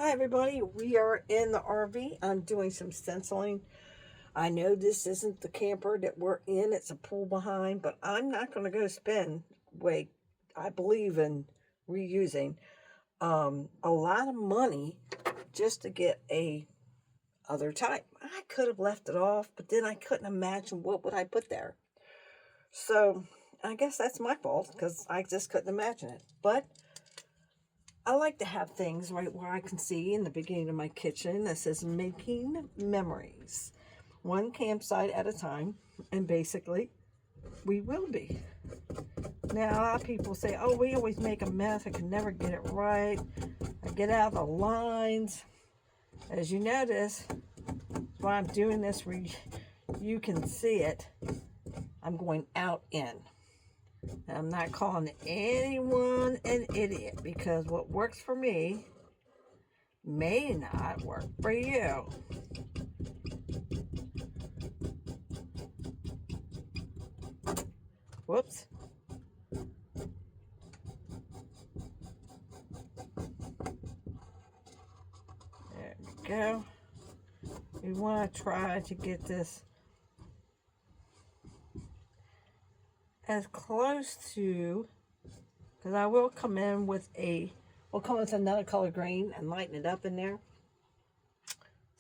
Hi everybody, we are in the RV. I'm doing some stenciling. I know this isn't the camper that we're in, it's a pool behind, but I'm not going to go spend, wait, I believe in reusing a lot of money just to get a other type. I could have left it off, but then I couldn't imagine what would I put there. So I guess that's my fault because I just couldn't imagine it. But I like to have things right where I can see in the beginning of my kitchen that says making memories, one campsite at a time, and basically we will be. Now a lot of people say, oh, we always make a mess, I can never get it right, I get out of the lines. As you notice, while I'm doing this where you can see it, I'm going out in. And I'm not calling anyone an idiot because what works for me may not work for you. Whoops. There we go. We want to try to get this as close to, because I will come in with we'll come with another color green and lighten it up in there.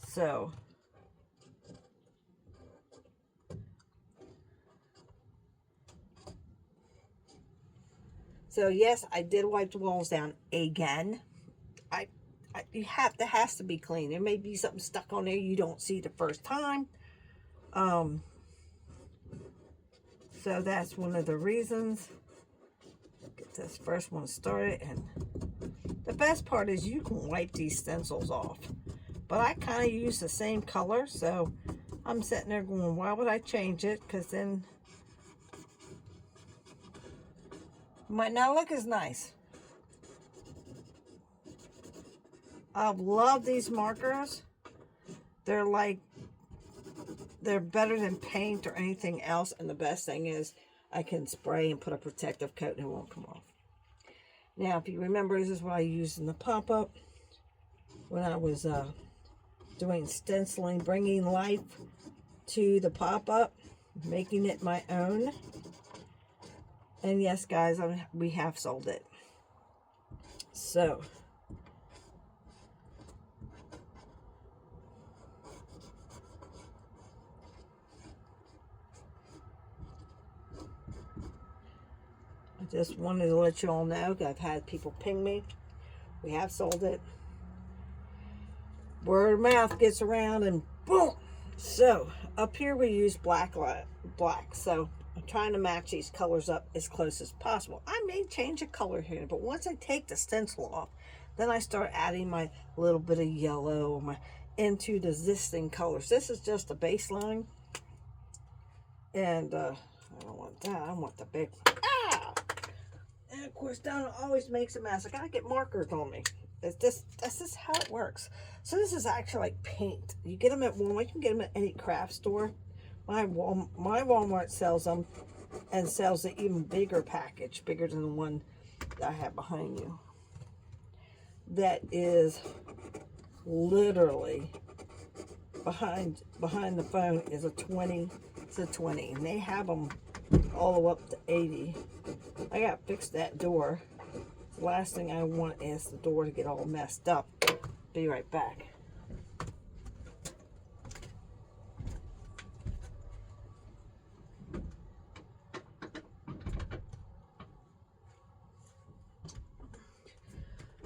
So yes, I did wipe the walls down again. There has to be clean. There may be something stuck on there you don't see the first time. So that's one of the reasons. Get this first one started, and the best part is you can wipe these stencils off. But I kind of use the same color, so I'm sitting there going, why would I change it? Because then it might not look as nice. I love these markers. They're better than paint or anything else. And the best thing is I can spray and put a protective coat and it won't come off. Now, if you remember, this is what I used in the pop-up when I was doing stenciling, bringing life to the pop-up, making it my own. And yes, guys, we have sold it. So I just wanted to let you all know, I've had people ping me. We have sold it. Word of mouth gets around and boom. So up here we use black. So I'm trying to match these colors up as close as possible. I may change a color here, but once I take the stencil off, then I start adding my little bit of yellow into the existing colors. This is just a baseline. And I don't want that. I want the big one. Ah! And of course, Donna always makes a mess. I gotta get markers on me. That's just how it works. So this is actually like paint. You get them at Walmart. You can get them at any craft store. My Walmart sells them and sells an even bigger package, bigger than the one that I have behind you. That is literally behind the phone is a 20. It's a 20, and they have them all the way up to 80. I got to fix that door. The last thing I want is the door to get all messed up. Be right back.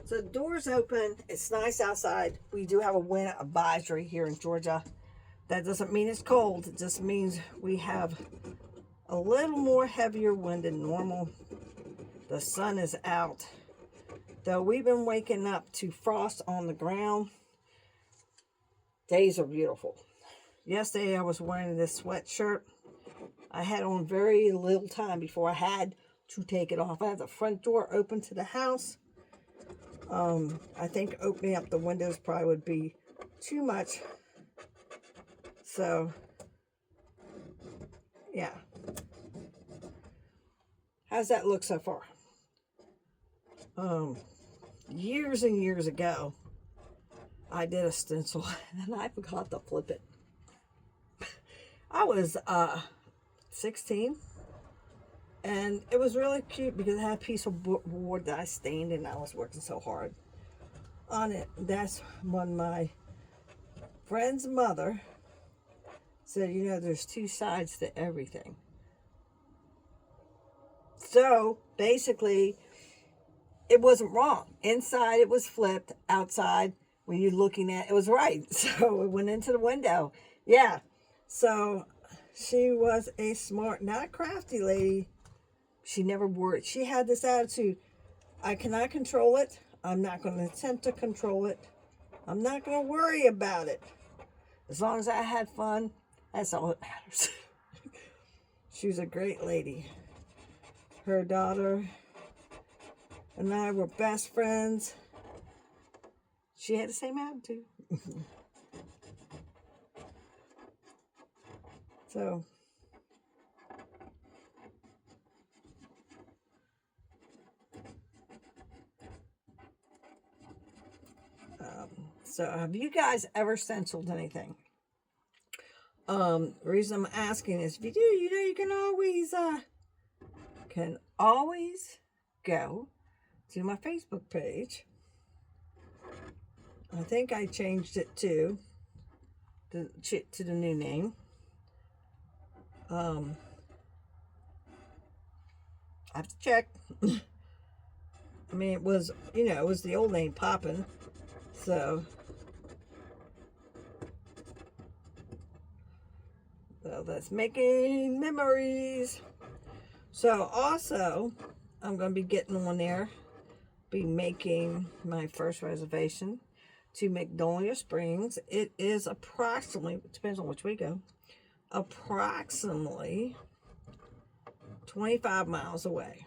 So the door's open. It's nice outside. We do have a wind advisory here in Georgia. That doesn't mean it's cold. It just means we have a little more heavier wind than normal. The sun is out. Though we've been waking up to frost on the ground. Days are beautiful. Yesterday I was wearing this sweatshirt. I had on very little time before I had to take it off. I have the front door open to the house. I think opening up the windows probably would be too much. So, yeah. How's that look so far? Years and years ago, I did a stencil and I forgot to flip it. I was 16, and it was really cute because it had a piece of board that I stained, and I was working so hard on it. That's when my friend's mother said, you know, there's two sides to everything. So basically, it wasn't wrong. Inside it was flipped. Outside, when you're looking at it, was right. So it went into the window. Yeah. So she was a smart, not crafty lady. She never worried. She had this attitude: I cannot control it. I'm not going to attempt to control it. I'm not going to worry about it. As long as I had fun, that's all that matters. She was a great lady. Her daughter and I were best friends. She had the same attitude. So, have you guys ever stenciled anything? The reason I'm asking is, if you do, you know, you can always go to my Facebook page. I think I changed it to the new name. I have to check. I mean, it was the old name Poppin'. So that's making memories. So also, I'm going to be getting on there, be making my first reservation to Magnolia Springs. It is approximately, it depends on which way we go, approximately 25 miles away.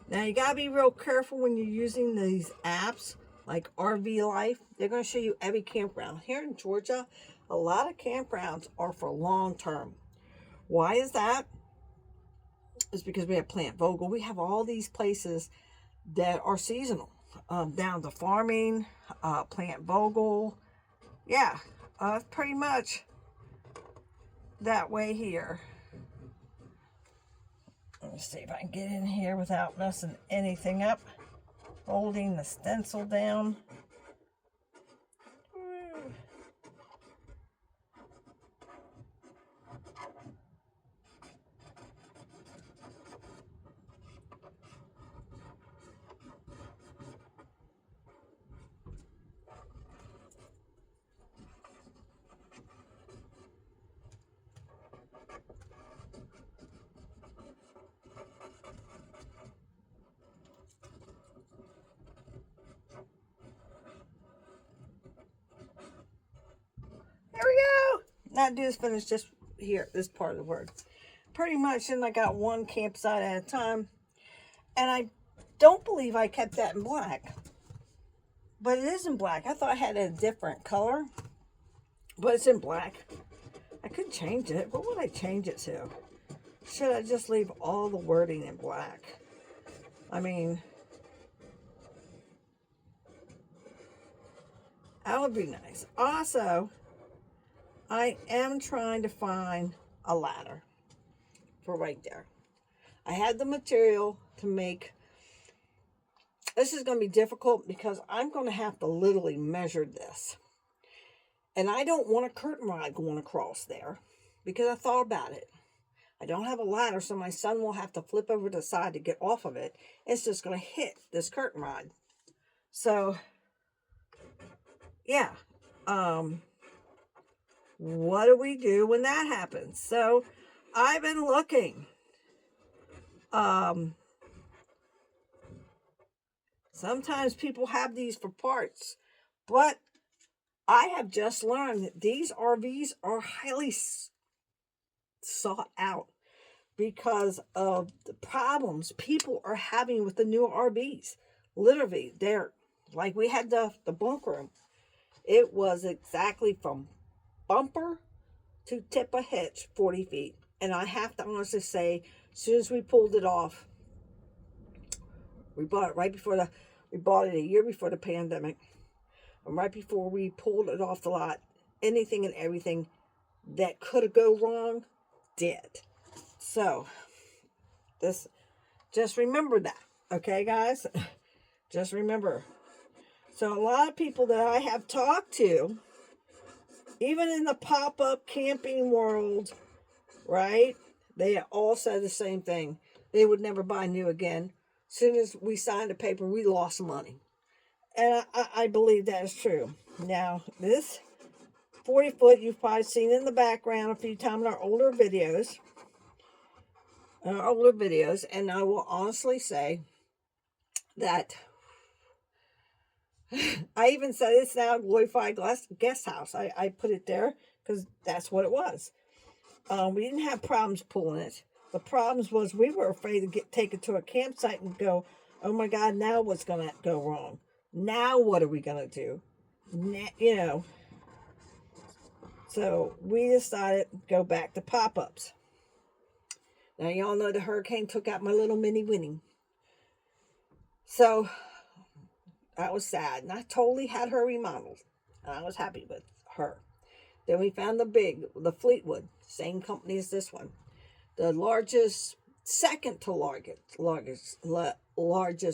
Now, you got to be real careful when you're using these apps like RV Life. They're going to show you every campground. Here in Georgia, a lot of campgrounds are for long term. Why is that? It's because we have Plant Vogel. We have all these places that are seasonal. Down to farming, Plant Vogel. Yeah, pretty much that way here. Let me see if I can get in here without messing anything up. Holding the stencil down. There we go. Now do is finish just here, this part of the word. Pretty much, and I got one campsite at a time. And I don't believe I kept that in black. But it is in black. I thought I had a different color. But it's in black. I could change it. What would I change it to? Should I just leave all the wording in black? I mean, that would be nice. Also, I am trying to find a ladder for right there. I had the material to make. This is going to be difficult because I'm going to have to literally measure this. And I don't want a curtain rod going across there because I thought about it. I don't have a ladder, so my son will have to flip over to the side to get off of it. It's just going to hit this curtain rod. So, yeah. What do we do when that happens? So, I've been looking. Sometimes people have these for parts, but I have just learned that these RVs are highly sought out because of the problems people are having with the new RVs. Literally, they're like, we had the bunk room. It was exactly from bumper to tip of hitch, 40 feet. And I have to honestly say, as soon as we pulled it off, we bought it we bought it a year before the pandemic. And right before we pulled it off the lot, anything and everything that could have go wrong did. So this, just remember that, okay, guys? Just remember. So a lot of people that I have talked to, even in the pop-up camping world, right? They all said the same thing. They would never buy new again. As soon as we signed the paper, we lost money. And I believe that is true. Now, this 40 foot, you've probably seen in the background a few times in our older videos. And I will honestly say that I even said it's now a glorified guest house. I put it there because that's what it was. We didn't have problems pulling it. The problems was we were afraid to take it to a campsite and go, oh my God, now what's going to go wrong? Now what are we going to do? You know. So we decided to go back to pop-ups. Now y'all know the hurricane took out my little mini Winnie. So I was sad. And I totally had her remodeled. And I was happy with her. Then we found the Fleetwood, same company as this one. The largest, second to largest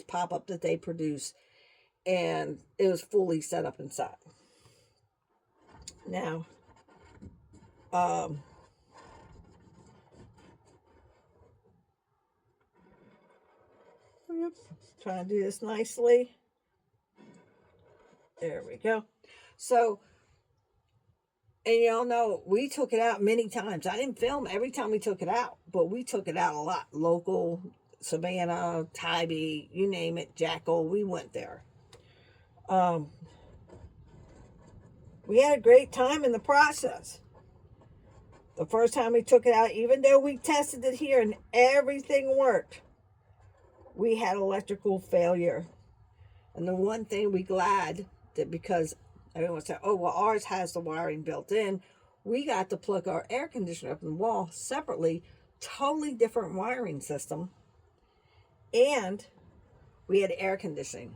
pop-up that they produce. And it was fully set up inside. Now, trying to do this nicely. There we go. So, and y'all know, we took it out many times. I didn't film every time we took it out, but we took it out a lot. Local, Savannah, Tybee, you name it, Jackal, we went there. We had a great time in the process. The first time we took it out, even though we tested it here and everything worked, we had electrical failure. And the one thing we glad that, because everyone said, oh, well, ours has the wiring built in, we got to plug our air conditioner up in the wall separately, totally different wiring system, and we had air conditioning.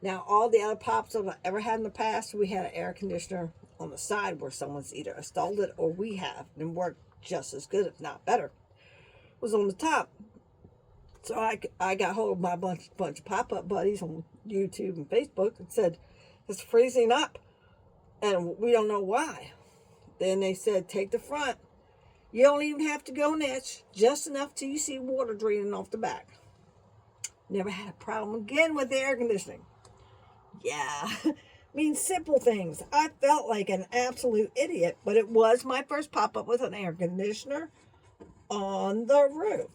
Now, all the other pops that I've ever had in the past, we had an air conditioner on the side where someone's either installed it or we have, and worked just as good, if not better. It was on the top. So I got hold of my bunch of pop-up buddies on YouTube and Facebook and said, it's freezing up and we don't know why. Then they said, take the front. You don't even have to go an inch, just enough till you see water draining off the back. Never had a problem again with the air conditioning. Yeah, I mean, simple things. I felt like an absolute idiot, but it was my first pop-up with an air conditioner on the roof.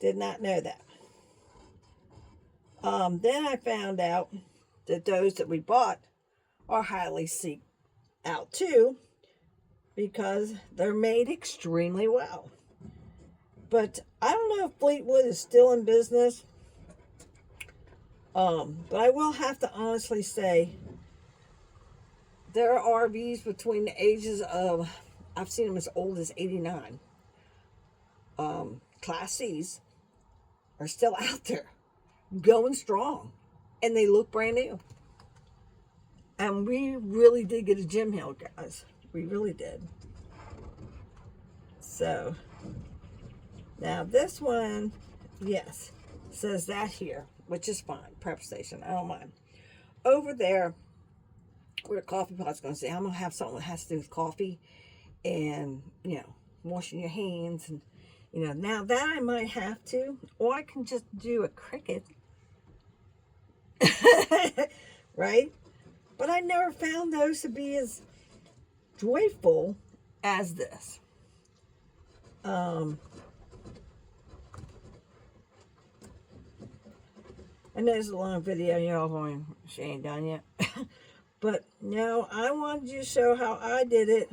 Did not know that. Then I found out that those that we bought are highly sought out too, because they're made extremely well. But I don't know if Fleetwood is still in business. But I will have to honestly say, there are RVs between the ages of, I've seen them as old as 89. Class C's are still out there, going strong, and they look brand new. And we really did get a gym hill, guys. We really did. So, now this one, yes, says that here, which is fine. Prep station, I don't mind. Over there, where the coffee pot's going to say, I'm going to have something that has to do with coffee and, you know, washing your hands. And, you know, now that I might have to, or I can just do a Cricut. Right? But I never found those to be as joyful as this. I know it's a long video, you're all going, she ain't done yet. But no, I wanted you to show how I did it.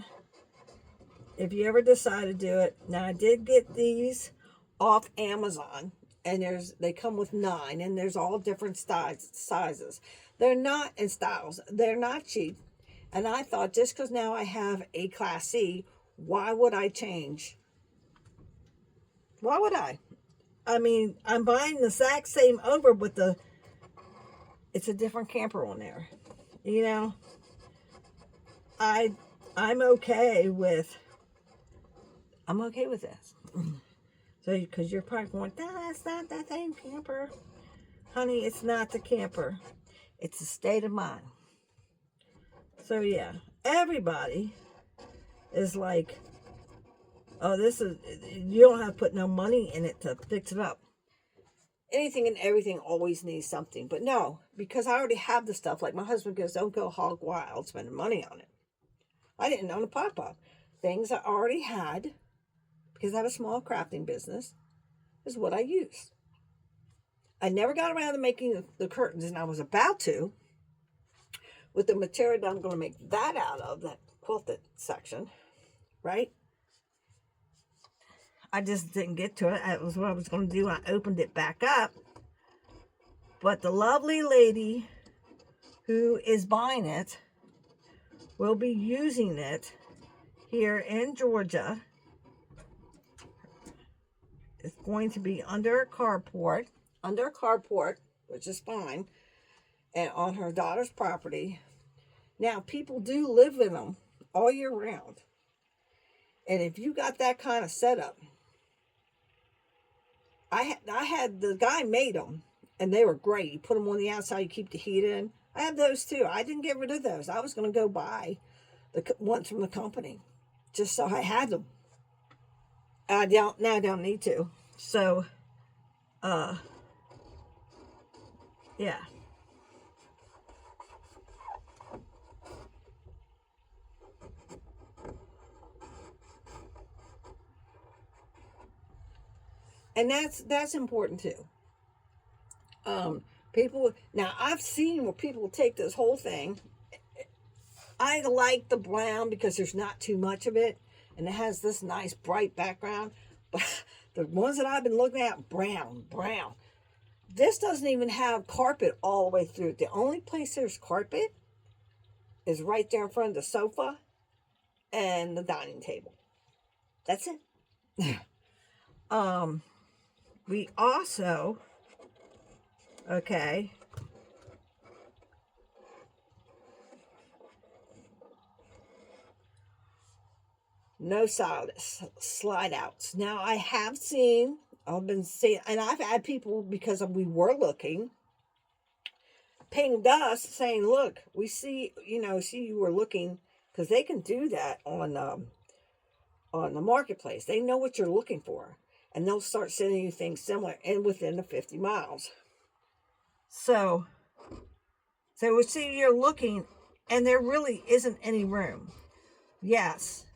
If you ever decide to do it. Now, I did get these off Amazon, and they come with 9, and there's all different sizes. They're not in styles. They're not cheap. And I thought, just because now I have a Class C, why would I change? Why would I? I mean, I'm buying the exact same over, but it's a different camper on there. You know, I'm okay with this. So, because you're probably going, that's not that same camper. Honey, it's not the camper. It's a state of mind. So, yeah, everybody is like, oh, you don't have to put no money in it to fix it up. Anything and everything always needs something. But no, because I already have the stuff. Like my husband goes, don't go hog wild spending money on it. I didn't own a pop-up. Things I already had, because I have a small crafting business, is what I use. I never got around to making the curtains, and I was about to, with the material that I'm going to make that out of, that quilted section, right? I just didn't get to it. That was what I was going to do. I opened it back up. But the lovely lady who is buying it will be using it here in Georgia. It's going to be under a carport, which is fine, and on her daughter's property. Now, people do live in them all year round. And if you got that kind of setup, I had the guy made them, and they were great. You put them on the outside, you keep the heat in. I have those too. I didn't get rid of those. I was going to go buy the ones from the company, just so I had them. I don't need to. So, yeah. And that's important too. People, now I've seen where people take this whole thing. I like the brown because there's not too much of it, and it has this nice bright background. But the ones that I've been looking at, brown. This doesn't even have carpet all the way through. The only place there's carpet is right there in front of the sofa and the dining table. That's it. We also, okay, no slide outs. Now I have seen, I've been seeing, and I've had people, because we were looking, pinged us saying, look, we see you were looking, because they can do that on the marketplace. They know what you're looking for, and they'll start sending you things similar and within the 50 miles. So we see you're looking, and there really isn't any room. Yes,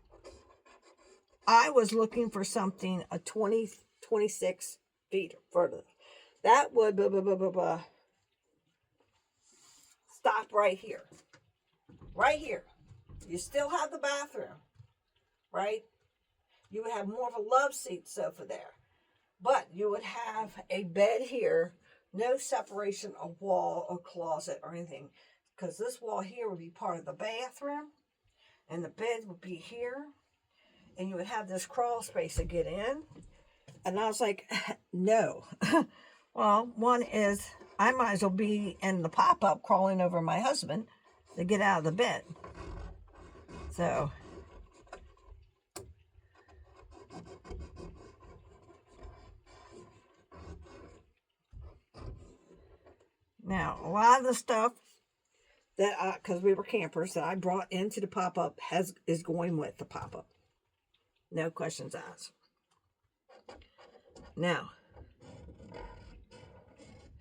I was looking for something 26 feet further. That would stop right here. Right here. You still have the bathroom, right? You would have more of a love seat sofa there. But you would have a bed here, no separation of wall or closet or anything. Because this wall here would be part of the bathroom, and the bed would be here, and you would have this crawl space to get in. And I was like, no. Well, one is, I might as well be in the pop-up crawling over my husband to get out of the bed. So, now, a lot of the stuff that because we were campers, that I brought into the pop-up is going with the pop-up. No questions asked. Now,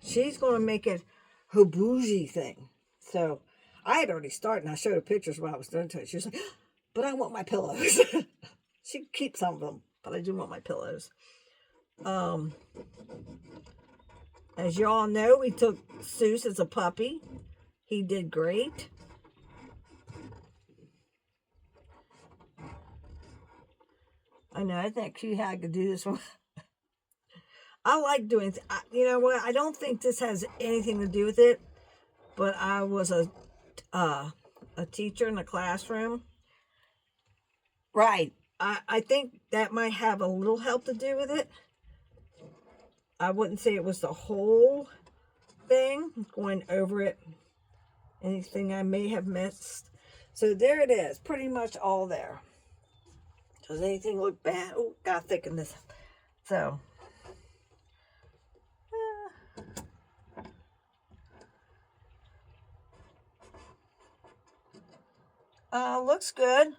she's going to make it her bougie thing. So, I had already started, and I showed her pictures while I was doing it. She was like, but I want my pillows. She keeps some of them, but I do want my pillows. As you all know, we took Seuss as a puppy. He did great. I know, I think she had to do this one. I like doing, you know what, I don't think this has anything to do with it, but I was a teacher in the classroom. Right. I think that might have a little help to do with it. I wouldn't say it was the whole thing, going over it anything I may have missed. So there it is, pretty much all there. Does anything look bad? Oh, gotta thicken this. So, looks good.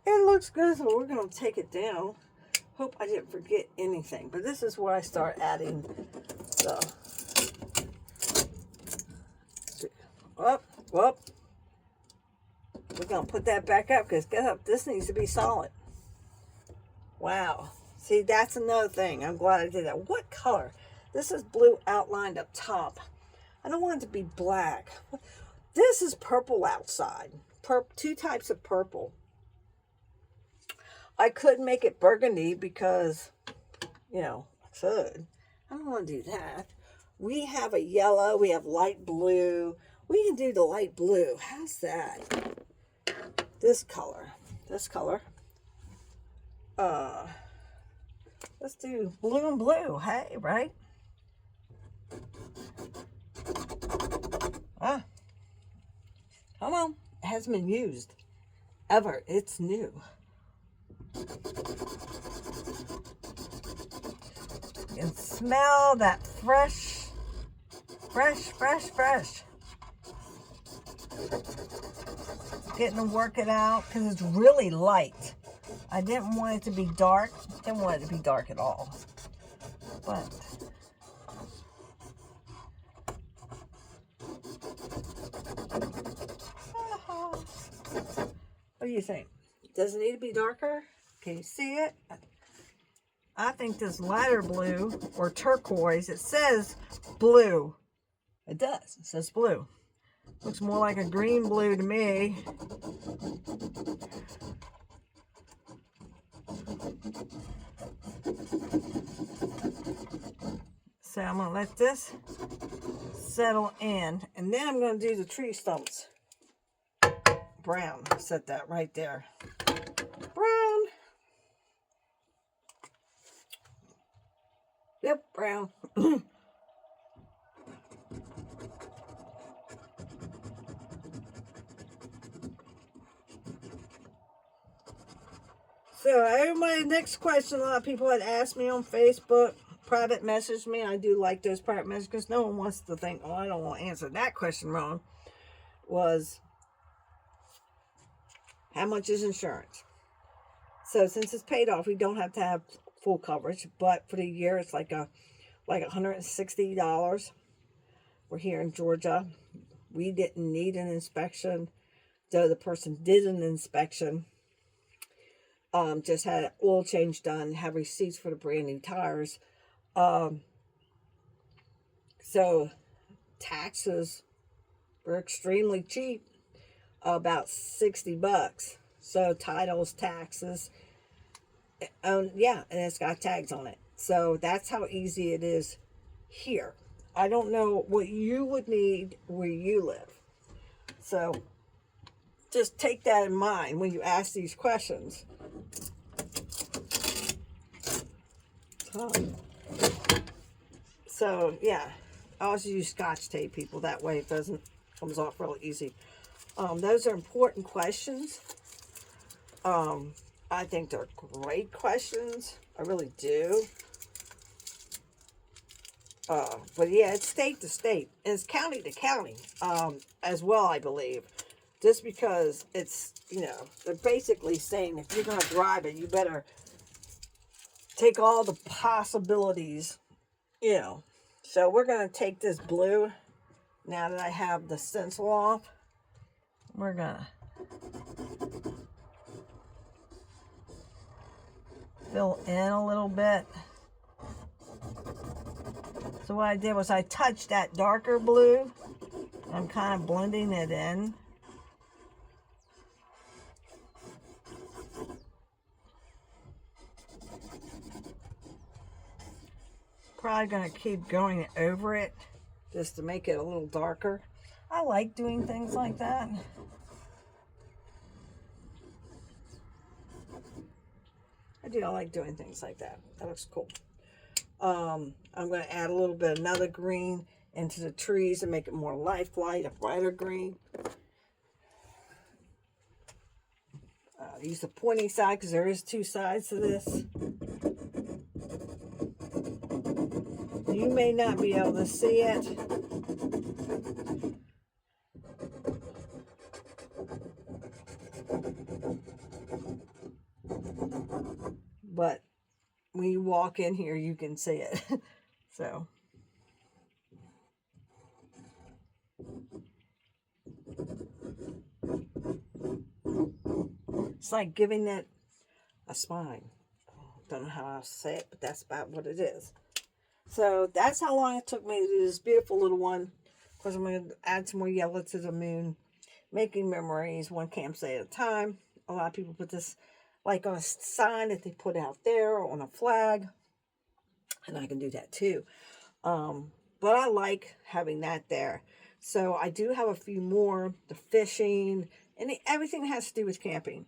It looks good, so we're gonna take it down. Hope I didn't forget anything, but this is where I start adding the, whoop. We're gonna put that back up because guess what? This needs to be solid. Wow. See, that's another thing. I'm glad I did that. What color? This is blue outlined up top. I don't want it to be black. This is purple outside. Two types of purple. I could make it burgundy because, you know, I could. I don't want to do that. We have a yellow. We have light blue. We can do the light blue. How's that? This color. Let's do blue and blue. Hey, right? Ah, come on. It hasn't been used ever. It's new. You can smell that fresh. Getting to work it out because it's really light. I didn't want it to be dark. Didn't want it to be dark at all. But what do you think? Does it need to be darker? Can you see it? I think this lighter blue or turquoise, it says blue. It does. It says blue. Looks more like a green blue to me. So I'm going to let this settle in. And then I'm going to do the tree stumps. Brown. Set that right there. Brown. Yep, brown. So, my next question, a lot of people had asked me on Facebook, private messaged me. I do like those private messages because no one wants to think, oh, I don't want to answer that question wrong. Was, how much is insurance? So, since it's paid off, we don't have to have full coverage, but for the year, it's like $160. We're here in Georgia. We didn't need an inspection, though the person did an inspection. Just had an oil change done, have receipts for the brand new tires. So taxes were extremely cheap, about $60. So titles, taxes, yeah, and it's got tags on it. So that's how easy it is here. I don't know what you would need where you live. So just take that in mind when you ask these questions. So yeah, I also use Scotch tape, people. That way it comes off real easy. Those are important questions. I think they're great questions. I really do. But yeah, it's state to state. And it's county to county as well, I believe. Just because it's, they're basically saying if you're going to drive it, you better take all the possibilities, So we're going to take this blue, now that I have the stencil off. We're going to fill in a little bit. So what I did was I touched that darker blue. I'm kind of blending it in. Probably going to keep going over it just to make it a little darker. I like doing things like that. I like doing things like that. That looks cool. I'm going to add a little bit of another green into the trees and make it more lifelike, a brighter green. Use the pointy side because there is two sides to this. You may not be able to see it. But when you walk in here, you can see it. So. It's like giving it a spine. Don't know how else to say it, but that's about what it is. So that's how long it took me to do this beautiful little one. Of course, I'm going to add some more yellow to the moon. Making memories, one campsite at a time. A lot of people put this like on a sign that they put out there or on a flag. And I can do that too. But I like having that there. So I do have a few more. The fishing and everything that has to do with camping.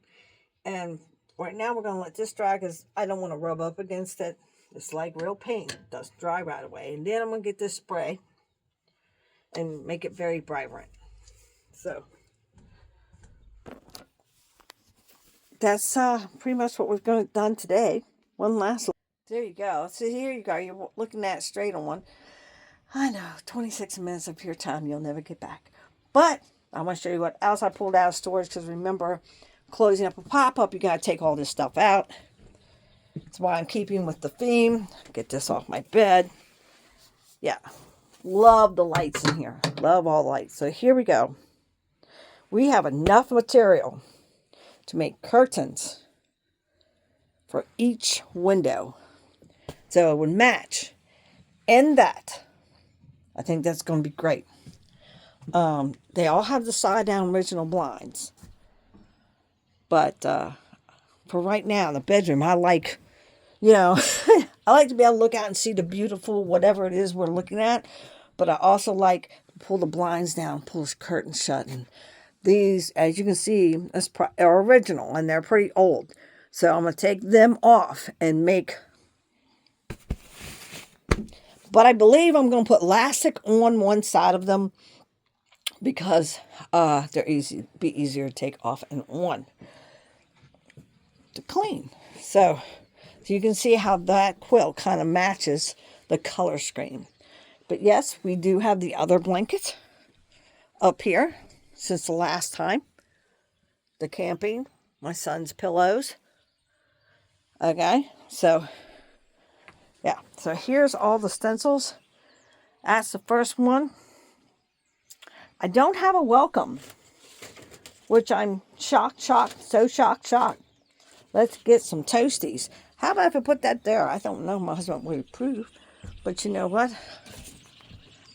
And right now we're going to let this dry because I don't want to rub up against it. It's like real paint. It doesn't dry right away. And then I'm going to get this spray and make it very vibrant. So that's pretty much what we've done today. One last look. There you go. So here you go. You're looking at it straight on. I know, 26 minutes of your time you'll never get back. But I want to show you what else I pulled out of storage because remember, closing up a pop-up, you got to take all this stuff out. That's why I'm keeping with the theme. Get this off my bed. Yeah, love the lights in here. Love all the lights. So here we go. We have enough material to make curtains for each window. So it would match. And that, I think that's going to be great. They all have the side-down original blinds. But for right now, in the bedroom, I like, I like to be able to look out and see the beautiful whatever it is we're looking at. But I also like to pull the blinds down, pull the curtains shut. And these, as you can see, are original and they're pretty old. So I'm going to take them off and make... But I believe I'm going to put elastic on one side of them because they're be easier to take off and on to clean. So you can see how that quilt kind of matches the color scheme. But yes, we do have the other blanket up here since the last time. The camping, my son's pillows. Okay, so yeah, so here's all the stencils. That's the first one. I don't have a welcome, which I'm shocked. Let's get some toasties. How about if I put that there? I don't know, my husband would approve. But you know what?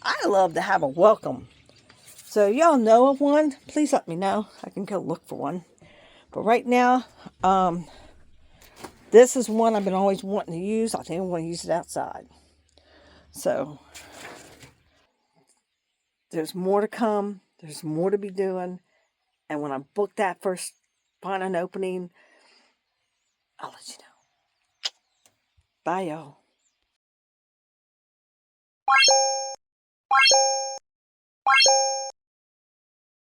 I love to have a welcome. So y'all know of one? Please let me know. I can go look for one. But right now, this is one I've been always wanting to use. I think I'm going to use it outside. So there's more to come. There's more to be doing. And when I book that first, find an opening, I'll let you know. Bye, y'all.